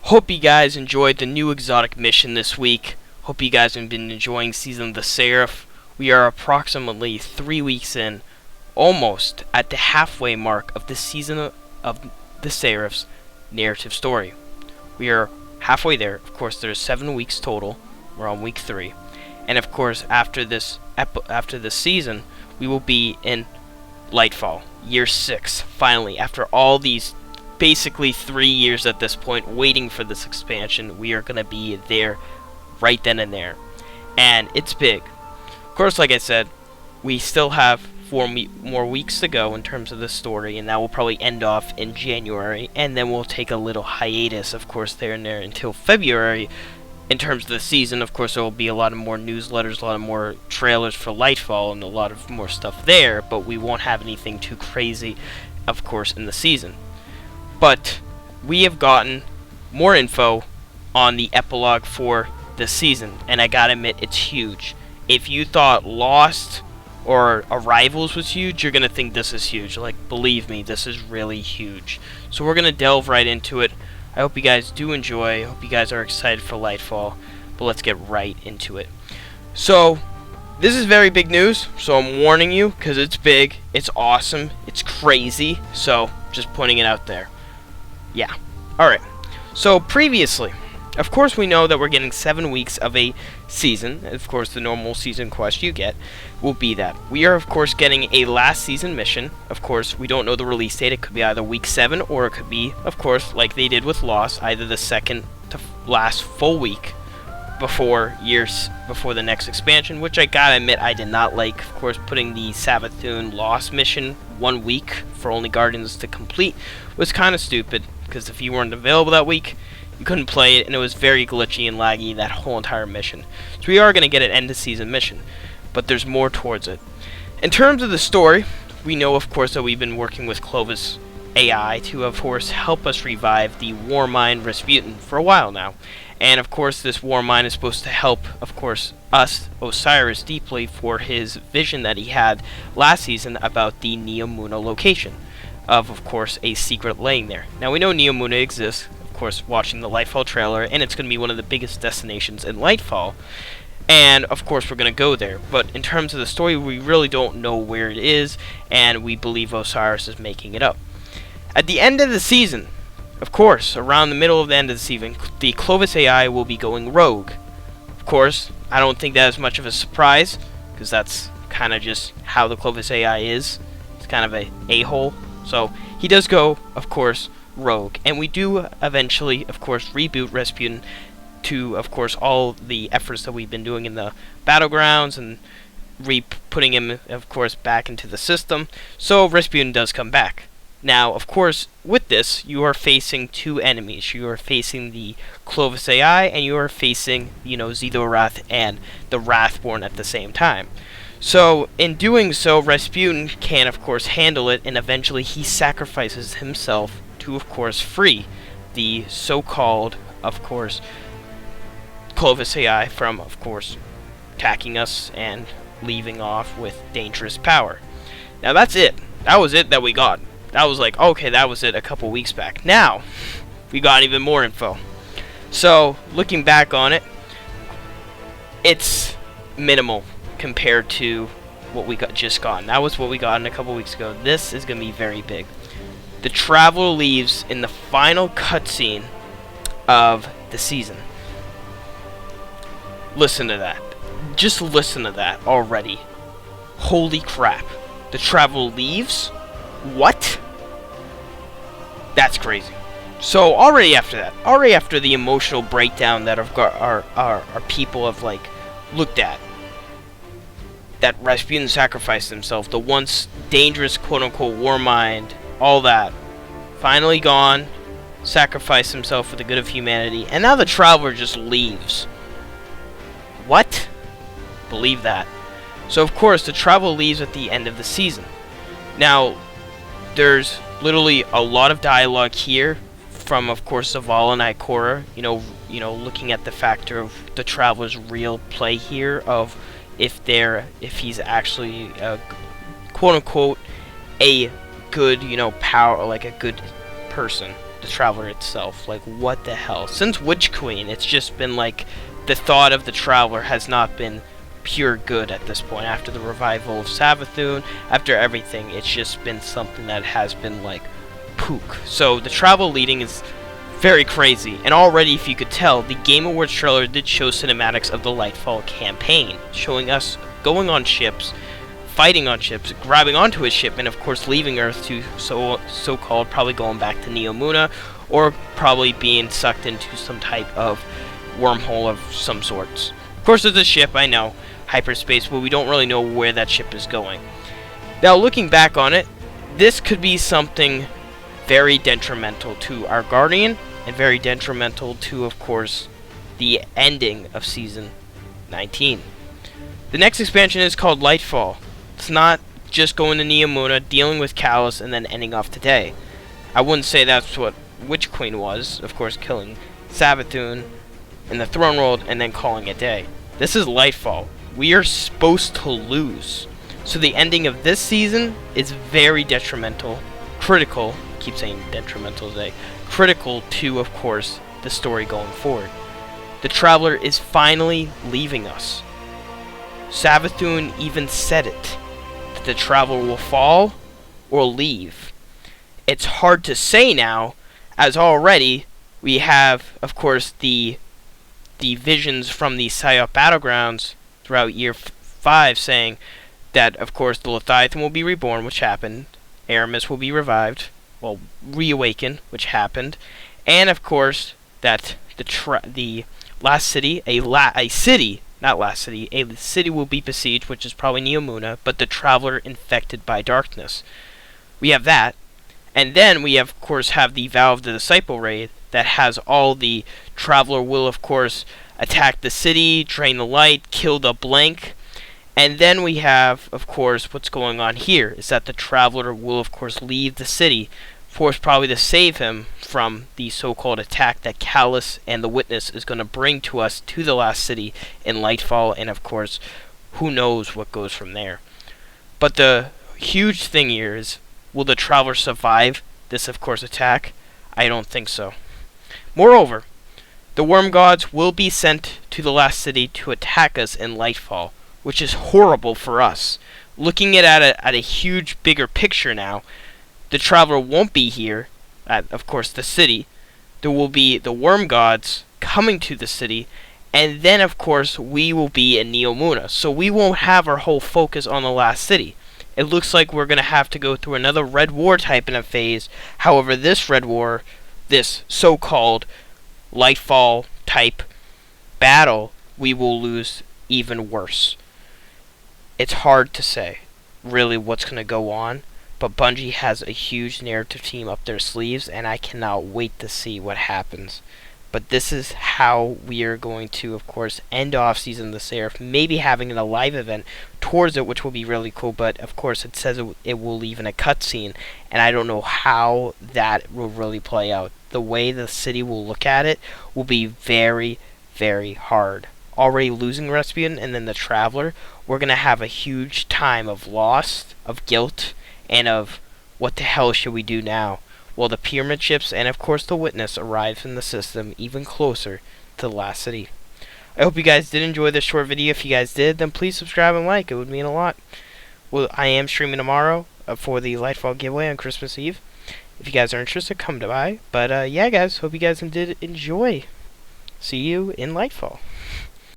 Hope you guys enjoyed the new exotic mission this week. Hope you guys have been enjoying Season of the Seraph. We are approximately 3 weeks in, almost at the halfway mark of the Season of the Seraph's narrative story. We are halfway there. Of course, there's 7 weeks total. We're on week 3. And of course, after this season, we will be in Lightfall, year 6. Finally, after all these basically 3 years at this point waiting for this expansion, we are going to be there right then and there. And it's big. Of course, like I said, we still have 4 more weeks to go in terms of the story, and that will probably end off in January, and then we'll take a little hiatus, of course, there and there until February. In terms of the season, of course, there will be a lot of more newsletters, a lot of more trailers for Lightfall, and a lot of more stuff there, but we won't have anything too crazy, of course, in the season. But we have gotten more info on the epilogue for this season, and I gotta admit, it's huge. If you thought Lost or Arrivals was huge, you're gonna think this is huge. Like, believe me, this is really huge. So we're gonna delve right into it. I hope you guys do enjoy. I hope you guys are excited for Lightfall. But let's get right into it. So, this is very big news. So I'm warning you, because it's big, it's awesome, it's crazy. So, just putting it out there. Yeah. Alright. So, previously, of course we know that we're getting 7 weeks of a season. Of course, the normal season quest you get will be that. We are, of course, getting a last season mission. Of course, we don't know the release date. It could be either week 7 or it could be, of course, like they did with Lost, either the second to last full week before the next expansion, which I gotta admit I did not like. Of course, putting the Savathun Lost mission 1 week for only Guardians to complete was kind of stupid, because if you weren't available that week, you couldn't play it, and it was very glitchy and laggy, that whole entire mission. So we are going to get an end-of-season mission, but there's more towards it. In terms of the story, we know, of course, that we've been working with Clovis AI to, of course, help us revive the Warmind Rasputin for a while now. And, of course, this Warmind is supposed to help, of course, us, Osiris, deeply for his vision that he had last season about the Neomuna location of course, a secret laying there. Now, we know Neomuna exists, course, watching the Lightfall trailer, and it's going to be one of the biggest destinations in Lightfall, and of course we're going to go there. But in terms of the story, we really don't know where it is, and we believe Osiris is making it up. At the end of the season, of course, around the middle of the end of the season, the Clovis AI will be going rogue. Of course, I don't think that is much of a surprise, because that's kind of just how the Clovis AI is. It's kind of a a-hole. So he does go, of course, rogue, and we do eventually, of course, reboot Rasputin to, of course, all the efforts that we've been doing in the battlegrounds and putting him, of course, back into the system. So Rasputin does come back. Now, of course, with this, you are facing 2 enemies. You are facing the Clovis AI, and you are facing, Zedorath and the Wrathborn at the same time. So, in doing so, Rasputin can, of course, handle it, and eventually he sacrifices himself to, of course, free the so-called, of course, Clovis AI from, of course, attacking us and leaving off with dangerous power. Now, that's it. That was it that we got. That was like, okay, that was it a couple weeks back. Now, we got even more info. So, looking back on it, it's minimal compared to what we just got. That was what we got a couple weeks ago. This is going to be very big. The Traveler leaves in the final cutscene of the season. Listen to that. Just listen to that already. Holy crap. The Traveler leaves? What? That's crazy. So already after the emotional breakdown that our people have looked at, that Rasputin sacrificed himself, the once dangerous quote-unquote Warmind, all that, finally gone, sacrificed himself for the good of humanity, and now the Traveler just leaves. What? Believe that. So of course, the Traveler leaves at the end of the season. Now, there's literally a lot of dialogue here from, of course, Zavala and Ikora, looking at the factor of the Traveler's real play here, of if he's actually quote unquote a good, power, like a good person, the Traveler itself. Like, what the hell? Since Witch Queen, it's just been like the thought of the Traveler has not been pure good at this point. After the revival of Savathûn, after everything, it's just been something that has been like pook. So the Traveler leading is very crazy, and already, if you could tell, the Game Awards trailer did show cinematics of the Lightfall campaign, showing us going on ships, fighting on ships, grabbing onto a ship, and of course leaving Earth to so-called probably going back to Neomuna, or probably being sucked into some type of wormhole of some sorts. Of course, there's a ship, I know, hyperspace, but we don't really know where that ship is going. Now, looking back on it, this could be something very detrimental to our Guardian, and very detrimental to, of course, the ending of Season 19. The next expansion is called Lightfall. It's not just going to Neomuna, dealing with Callus, and then ending off today. I wouldn't say that's what Witch Queen was, of course, killing Savathûn in the Throne World, and then calling it a day. This is Lightfall. We are supposed to lose. So the ending of this season is very detrimental, critical, I keep saying detrimental today, critical to, of course, the story going forward. The Traveler is finally leaving us. Savathûn even said it, that the Traveler will fall or leave. It's hard to say now, as already we have, of course, the visions from the Seraph Battlegrounds throughout year 5 saying that, of course, the Leviathan will be reborn, which happened. Aramis will be revived, well, reawakened, which happened, and of course that the last city, a city will be besieged, which is probably Neomuna, but the Traveler infected by darkness. We have that, and then we of course have the Vow of the Disciple raid that has all the Traveler will of course attack the city, drain the light, kill the blank. And then we have, of course, what's going on here is that the Traveler will, of course, leave the city, forced probably to save him from the so-called attack that Callus and the Witness is going to bring to us to the last city in Lightfall, and of course, who knows what goes from there. But the huge thing here is, will the Traveler survive this, of course, attack? I don't think so. Moreover, the Worm Gods will be sent to the last city to attack us in Lightfall, which is horrible for us. Looking at a huge, bigger picture now, the Traveler won't be here at, of course, the city. There will be the Worm Gods coming to the city, and then, of course, we will be in Neomuna. So we won't have our whole focus on the last city. It looks like we're going to have to go through another Red War type in a phase. However, this Red War, this so-called Lightfall type battle, we will lose even worse. It's hard to say really what's going to go on, but Bungie has a huge narrative team up their sleeves, and I cannot wait to see what happens. But this is how we are going to, of course, end off Season of the Seraph, maybe having a live event towards it, which will be really cool, but of course it says it will leave in a cutscene, and I don't know how that will really play out. The way the city will look at it will be very, very hard. Already losing Rasputin and then the Traveler, we're going to have a huge time of loss, of guilt, and of what the hell should we do now? Well, the pyramid ships and of course the Witness arrives in the system even closer to the last city. I hope you guys did enjoy this short video. If you guys did, then please subscribe and like. It would mean a lot. Well, I am streaming tomorrow for the Lightfall giveaway on Christmas Eve. If you guys are interested, come to by. But yeah, guys, hope you guys did enjoy. See you in Lightfall.